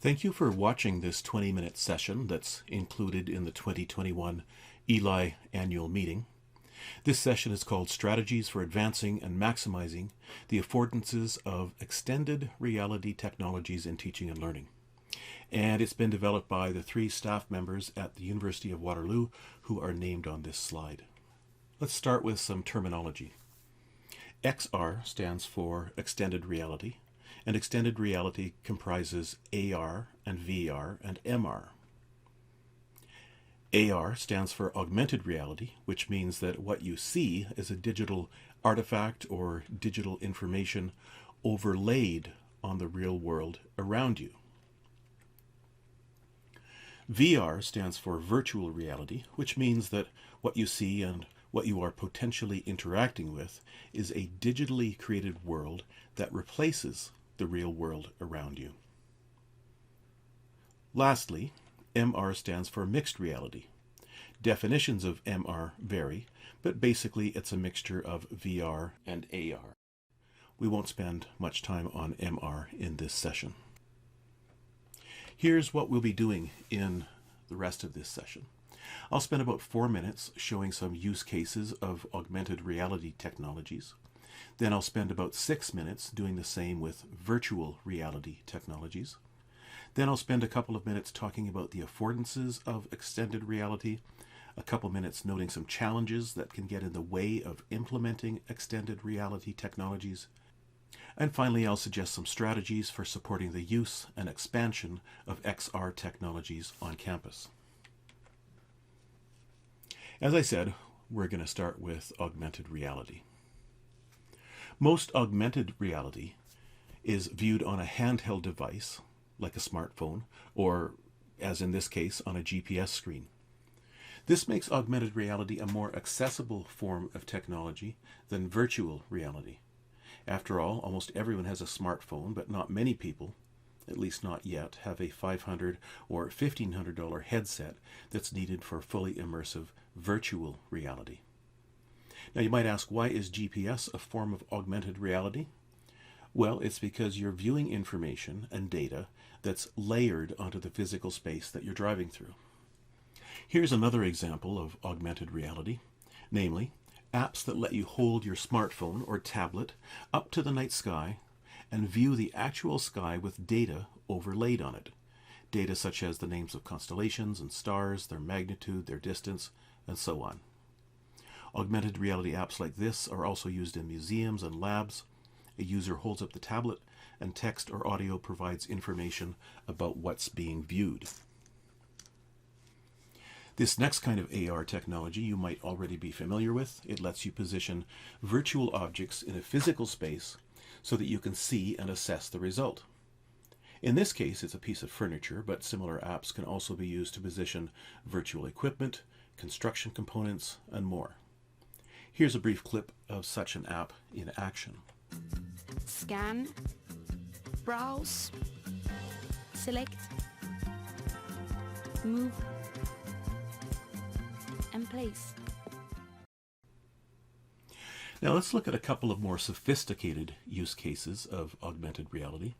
Thank you for watching this 20-minute session that's included in the 2021 ELI annual meeting. This session is called Strategies for Advancing and Maximizing the Affordances of Extended Reality Technologies in Teaching and Learning. And it's been developed by the 3 staff members at the University of Waterloo who are named on this slide. Let's start with some terminology. XR stands for Extended Reality, and extended reality comprises AR and VR and MR. AR stands for Augmented Reality, which means that what you see is a digital artifact or digital information overlaid on the real world around you. VR stands for Virtual Reality, which means that what you see and what you are potentially interacting with is a digitally created world that replaces the real world around you. Lastly, MR stands for Mixed Reality. Definitions of MR vary, but basically it's a mixture of VR and AR. We won't spend much time on MR in this session. Here's what we'll be doing in the rest of this session. I'll spend about 4 minutes showing some use cases of augmented reality technologies. Then I'll spend about 6 minutes doing the same with virtual reality technologies. Then I'll spend a couple of minutes talking about the affordances of extended reality, a couple minutes noting some challenges that can get in the way of implementing extended reality technologies. And finally, I'll suggest some strategies for supporting the use and expansion of XR technologies on campus. As I said, we're going to start with augmented reality. Most augmented reality is viewed on a handheld device, like a smartphone, or, as in this case, on a GPS screen. This makes augmented reality a more accessible form of technology than virtual reality. After all, almost everyone has a smartphone, but not many people, at least not yet, have a $500 or $1,500 headset that's needed for fully immersive virtual reality. Now you might ask, why is GPS a form of augmented reality? Well, it's because you're viewing information and data that's layered onto the physical space that you're driving through. Here's another example of augmented reality, namely apps that let you hold your smartphone or tablet up to the night sky and view the actual sky with data overlaid on it. Data such as the names of constellations and stars, their magnitude, their distance, and so on. Augmented reality apps like this are also used in museums and labs. A user holds up the tablet and text or audio provides information about what's being viewed. This next kind of AR technology you might already be familiar with. It lets you position virtual objects in a physical space so that you can see and assess the result. In this case, it's a piece of furniture, but similar apps can also be used to position virtual equipment, construction components, and more. Here's a brief clip of such an app in action. Scan, browse, select, move, and place. Now let's look at a couple of more sophisticated use cases of augmented reality.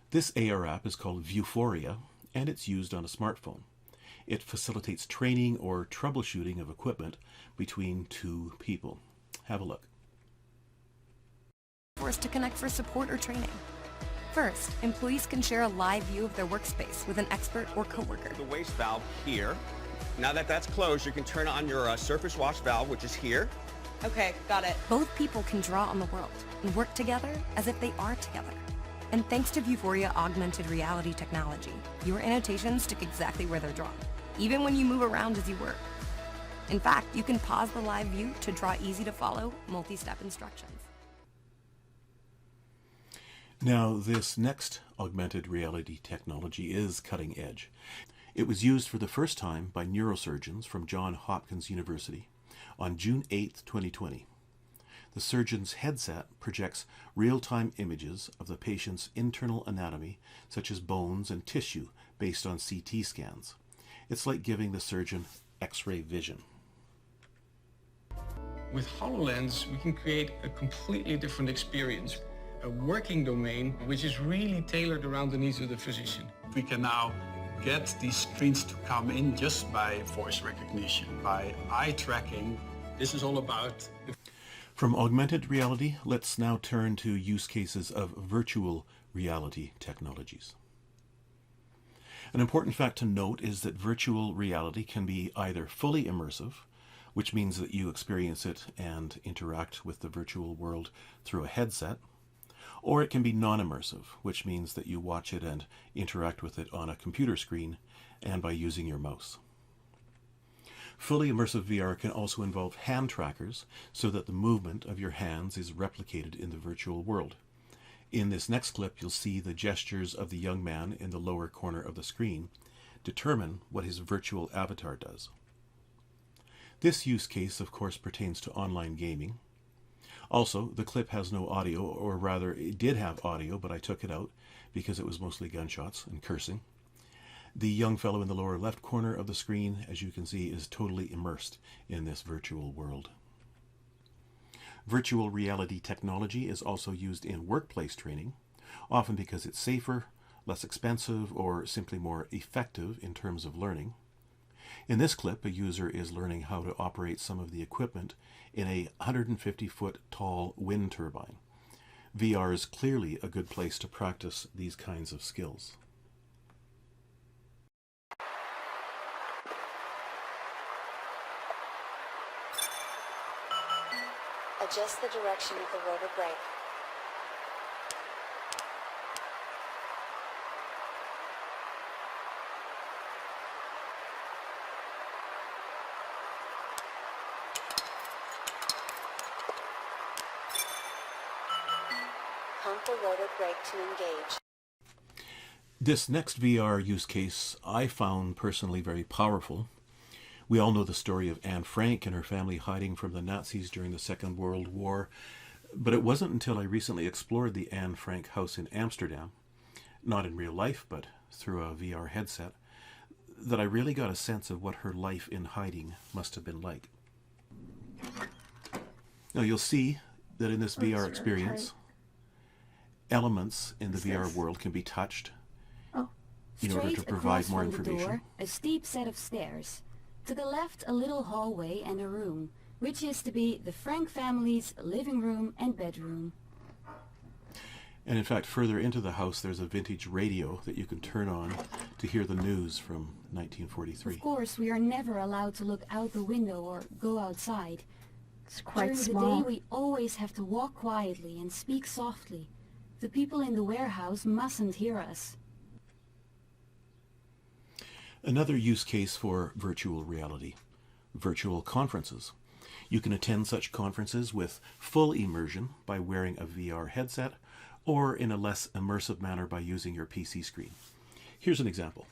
This AR app is called Viewphoria, and it's used on a smartphone. It facilitates training or troubleshooting of equipment between 2 people. Have a look. For us to connect for support or training. First, employees can share a live view of their workspace with an expert or coworker. The waste valve here. Now that that's closed, you can turn on your surface wash valve, which is here. Okay, got it. Both people can draw on the world and work together as if they are together. And thanks to Viewphoria augmented reality technology, your annotations stick exactly where they're drawn, even when you move around as you work. In fact, you can pause the live view to draw easy-to-follow, multi-step instructions. Now, this next augmented reality technology is cutting edge. It was used for the first time by neurosurgeons from Johns Hopkins University on June 8, 2020. The surgeon's headset projects real-time images of the patient's internal anatomy, such as bones and tissue, based on CT scans. It's like giving the surgeon X-ray vision. With HoloLens, we can create a completely different experience. a working domain which is really tailored around the needs of the physician. We can now get these screens to come in just by voice recognition, by eye tracking. This is all about... From augmented reality, let's now turn to use cases of virtual reality technologies. An important fact to note is that virtual reality can be either fully immersive, which means that you experience it and interact with the virtual world through a headset, or it can be non-immersive, which means that you watch it and interact with it on a computer screen and by using your mouse. Fully immersive VR can also involve hand trackers so that the movement of your hands is replicated in the virtual world. In this next clip, you'll see the gestures of the young man in the lower corner of the screen determine what his virtual avatar does. This use case, of course, pertains to online gaming. Also, the clip has no audio, or rather, it did have audio, but I took it out because it was mostly gunshots and cursing. The young fellow in the lower left corner of the screen, as you can see, is totally immersed in this virtual world. Virtual reality technology is also used in workplace training, often because it's safer, less expensive, or simply more effective in terms of learning. In this clip, a user is learning how to operate some of the equipment in a 150-foot tall wind turbine. VR is clearly a good place to practice these kinds of skills. Adjust the direction of the rotor brake. Pump the rotor brake to engage. This next VR use case I found personally very powerful. We all know the story of Anne Frank and her family hiding from the Nazis during the Second World War, but it wasn't until I recently explored the Anne Frank house in Amsterdam, not in real life but through a VR headset, that I really got a sense of what her life in hiding must have been like. Now you'll see that in this VR experience, elements in the VR world can be touched in order to provide more information. A steep set of stairs. To the left, a little hallway and a room, which is to be the Frank family's living room and bedroom. And in fact, further into the house, there's a vintage radio that you can turn on to hear the news from 1943. Of course, we are never allowed to look out the window or go outside. It's quite During small. the day, we always have to walk quietly and speak softly. The people in the warehouse mustn't hear us. Another use case for virtual reality: virtual conferences. You can attend such conferences with full immersion by wearing a VR headset, or in a less immersive manner by using your PC screen. Here's an example.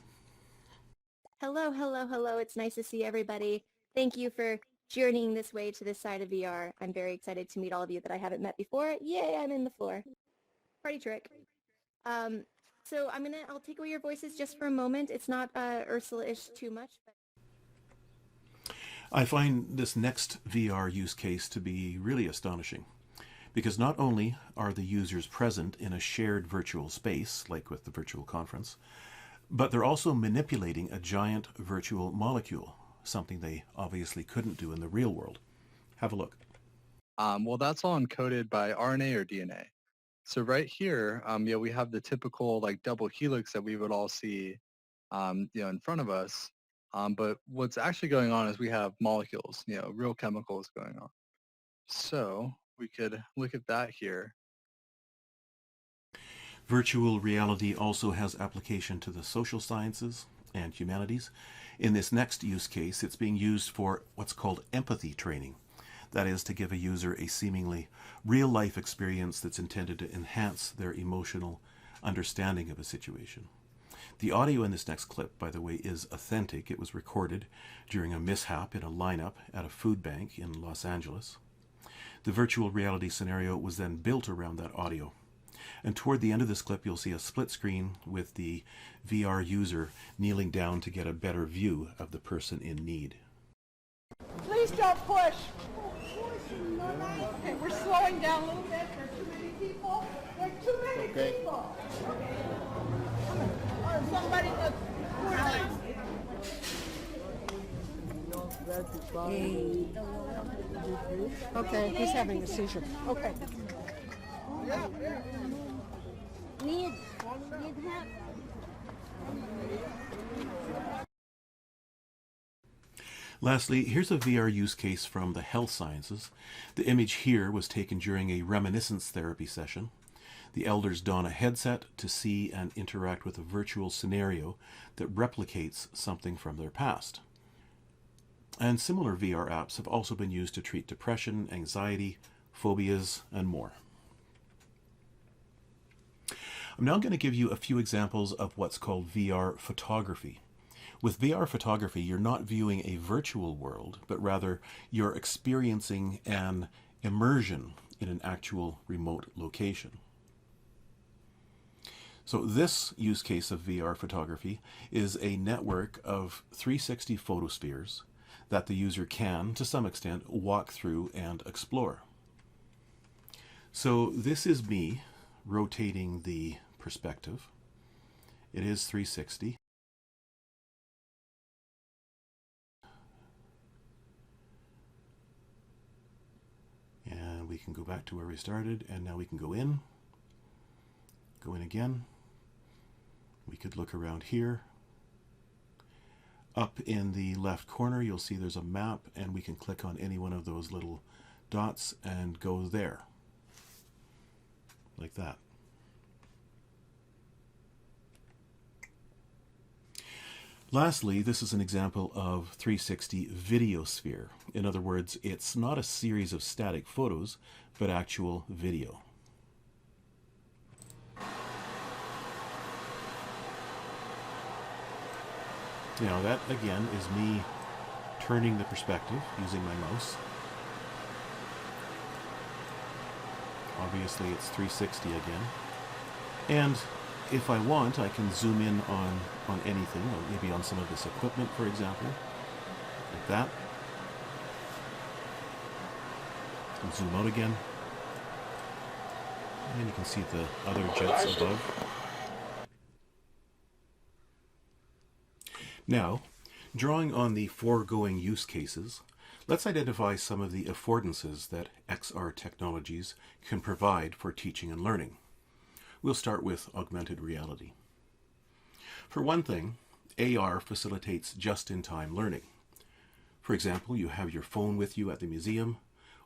Hello, hello, hello. It's nice to see everybody. Thank you for journeying this way to this side of VR. I'm very excited to meet all of you that I haven't met before. Yay, I'm in the floor. Party trick. So I'll take away your voices just for a moment. It's not Ursula-ish too much. But... I find this next VR use case to be really astonishing, because not only are the users present in a shared virtual space, like with the virtual conference, but they're also manipulating a giant virtual molecule, something they obviously couldn't do in the real world. Have a look. Well, that's all encoded by RNA or DNA. So right here, we have the typical like double helix that we would all see, in front of us. But what's actually going on is we have molecules, real chemicals going on. So we could look at that here. Virtual reality also has application to the social sciences and humanities. In this next use case, it's being used for what's called empathy training. That is, to give a user a seemingly real-life experience that's intended to enhance their emotional understanding of a situation. The audio in this next clip, by the way, is authentic. It was recorded during a mishap in a lineup at a food bank in Los Angeles. The virtual reality scenario was then built around that audio. And toward the end of this clip, you'll see a split screen with the VR user kneeling down to get a better view of the person in need. Please don't push. Okay, we're slowing down a little bit. There's too many people. There are too many people. Or somebody that's Okay, he's having a seizure. Okay. Need help. Lastly, here's a VR use case from the health sciences. The image here was taken during a reminiscence therapy session. The elders don a headset to see and interact with a virtual scenario that replicates something from their past. And similar VR apps have also been used to treat depression, anxiety, phobias, and more. I'm now going to give you a few examples of what's called VR photography. With VR photography, you're not viewing a virtual world, but rather you're experiencing an immersion in an actual remote location. So this use case of VR photography is a network of 360 photospheres that the user can, to some extent, walk through and explore. So this is me rotating the perspective. It is 360. And we can go back to where we started, and now we can go in again. We could look around here. Up in the left corner, you'll see there's a map, and we can click on any one of those little dots and go there, like that. Lastly, this is an example of 360 video sphere. In other words, it's not a series of static photos, but actual video. Now that, again, is me turning the perspective using my mouse. Obviously it's 360 again. And if I want, I can zoom in on anything, or maybe on some of this equipment, for example, like that. And zoom out again. And you can see the other jets above. Now, drawing on the foregoing use cases, let's identify some of the affordances that XR technologies can provide for teaching and learning. We'll start with augmented reality. For one thing, AR facilitates just-in-time learning. For example, you have your phone with you at the museum,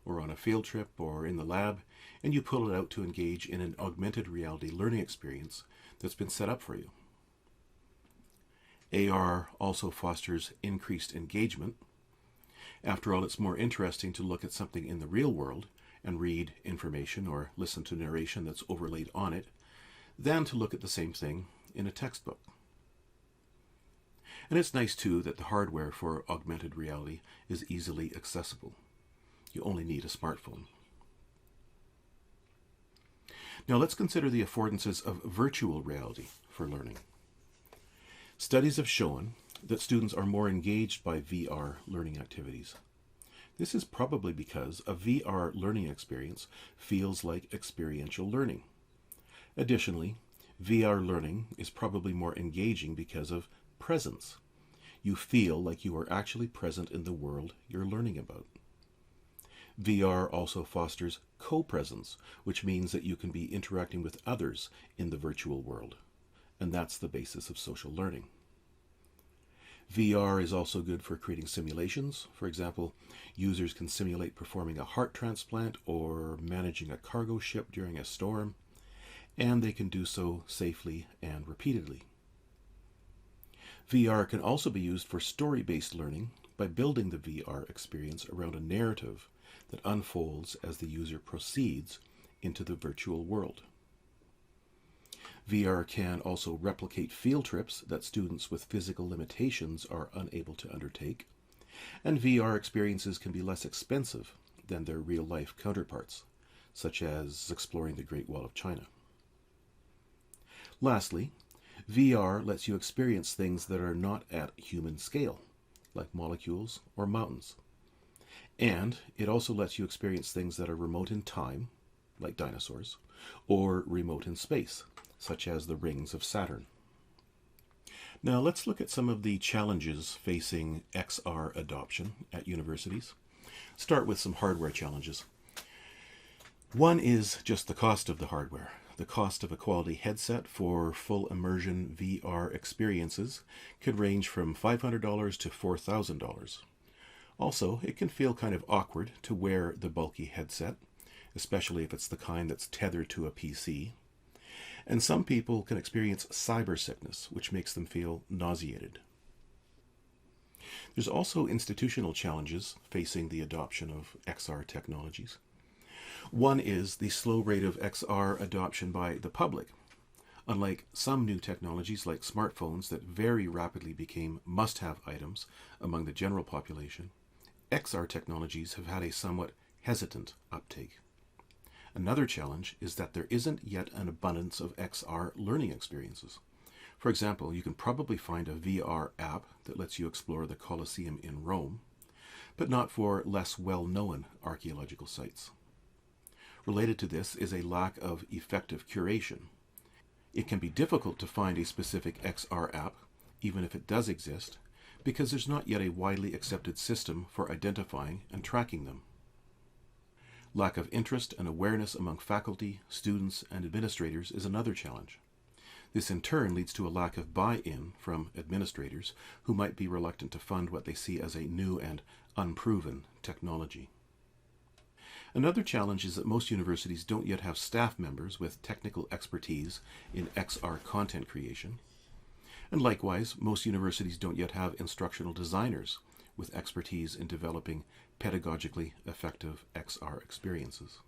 or on a field trip, or in the lab, and you pull it out to engage in an augmented reality learning experience that's been set up for you. AR also fosters increased engagement. After all, it's more interesting to look at something in the real world and read information or listen to narration that's overlaid on it than to look at the same thing in a textbook. And it's nice too that the hardware for augmented reality is easily accessible. You only need a smartphone. Now let's consider the affordances of virtual reality for learning. Studies have shown that students are more engaged by VR learning activities. This is probably because a VR learning experience feels like experiential learning. Additionally, VR learning is probably more engaging because of presence. You feel like you are actually present in the world you're learning about. VR also fosters co-presence, which means that you can be interacting with others in the virtual world. And that's the basis of social learning. VR is also good for creating simulations. For example, users can simulate performing a heart transplant or managing a cargo ship during a storm, and they can do so safely and repeatedly. VR can also be used for story-based learning by building the VR experience around a narrative that unfolds as the user proceeds into the virtual world. VR can also replicate field trips that students with physical limitations are unable to undertake, and VR experiences can be less expensive than their real-life counterparts, such as exploring the Great Wall of China. Lastly, VR lets you experience things that are not at human scale, like molecules or mountains. And it also lets you experience things that are remote in time, like dinosaurs, or remote in space, such as the rings of Saturn. Now let's look at some of the challenges facing XR adoption at universities. Start with some hardware challenges. One is just the cost of the hardware. The cost of a quality headset for full immersion VR experiences could range from $500 to $4,000. Also, it can feel kind of awkward to wear the bulky headset, especially if it's the kind that's tethered to a PC. And some people can experience cyber sickness, which makes them feel nauseated. There's also institutional challenges facing the adoption of XR technologies. One is the slow rate of XR adoption by the public. Unlike some new technologies like smartphones that very rapidly became must-have items among the general population, XR technologies have had a somewhat hesitant uptake. Another challenge is that there isn't yet an abundance of XR learning experiences. For example, you can probably find a VR app that lets you explore the Colosseum in Rome, but not for less well-known archaeological sites. Related to this is a lack of effective curation. It can be difficult to find a specific XR app, even if it does exist, because there's not yet a widely accepted system for identifying and tracking them. Lack of interest and awareness among faculty, students, and administrators is another challenge. This in turn leads to a lack of buy-in from administrators who might be reluctant to fund what they see as a new and unproven technology. Another challenge is that most universities don't yet have staff members with technical expertise in XR content creation. And likewise, most universities don't yet have instructional designers with expertise in developing pedagogically effective XR experiences.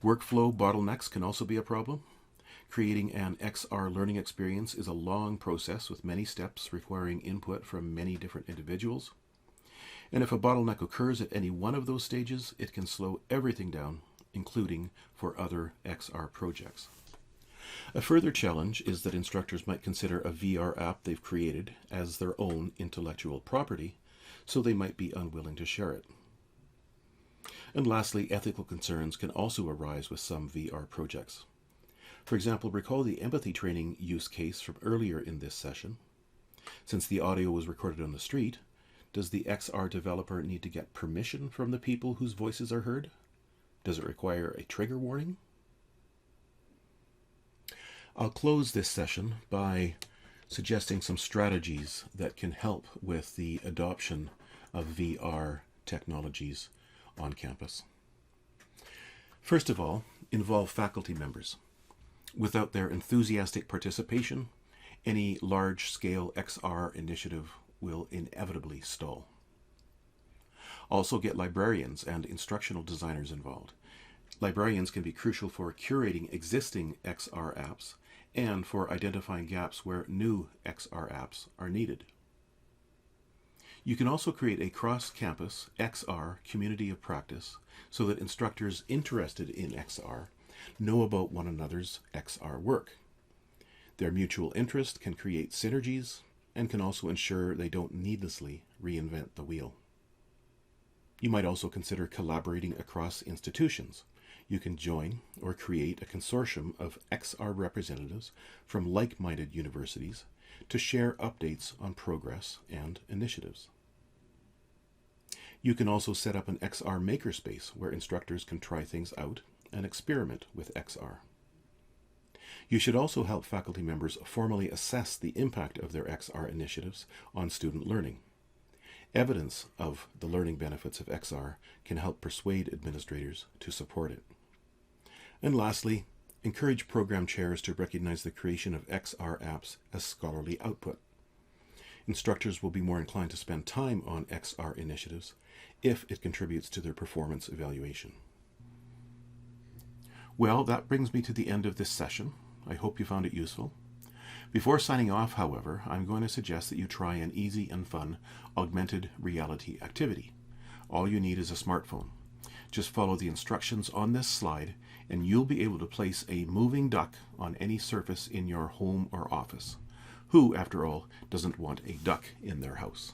Workflow bottlenecks can also be a problem. Creating an XR learning experience is a long process with many steps requiring input from many different individuals. And if a bottleneck occurs at any one of those stages, it can slow everything down, including for other XR projects. A further challenge is that instructors might consider a VR app they've created as their own intellectual property, so they might be unwilling to share it. And lastly, ethical concerns can also arise with some VR projects. For example, recall the empathy training use case from earlier in this session. Since the audio was recorded on the street, does the XR developer need to get permission from the people whose voices are heard? Does it require a trigger warning? I'll close this session by suggesting some strategies that can help with the adoption of VR technologies on campus. First of all, involve faculty members. Without their enthusiastic participation, any large-scale XR initiative will inevitably stall. Also get librarians and instructional designers involved. Librarians can be crucial for curating existing XR apps and for identifying gaps where new XR apps are needed. You can also create a cross-campus XR community of practice so that instructors interested in XR know about one another's XR work. Their mutual interest can create synergies and can also ensure they don't needlessly reinvent the wheel. You might also consider collaborating across institutions. You can join or create a consortium of XR representatives from like-minded universities to share updates on progress and initiatives. You can also set up an XR makerspace where instructors can try things out and experiment with XR. You should also help faculty members formally assess the impact of their XR initiatives on student learning. Evidence of the learning benefits of XR can help persuade administrators to support it. And lastly, encourage program chairs to recognize the creation of XR apps as scholarly output. Instructors will be more inclined to spend time on XR initiatives if it contributes to their performance evaluation. Well, that brings me to the end of this session. I hope you found it useful. Before signing off, however, I'm going to suggest that you try an easy and fun augmented reality activity. All you need is a smartphone. Just follow the instructions on this slide and you'll be able to place a moving duck on any surface in your home or office. Who, after all, doesn't want a duck in their house?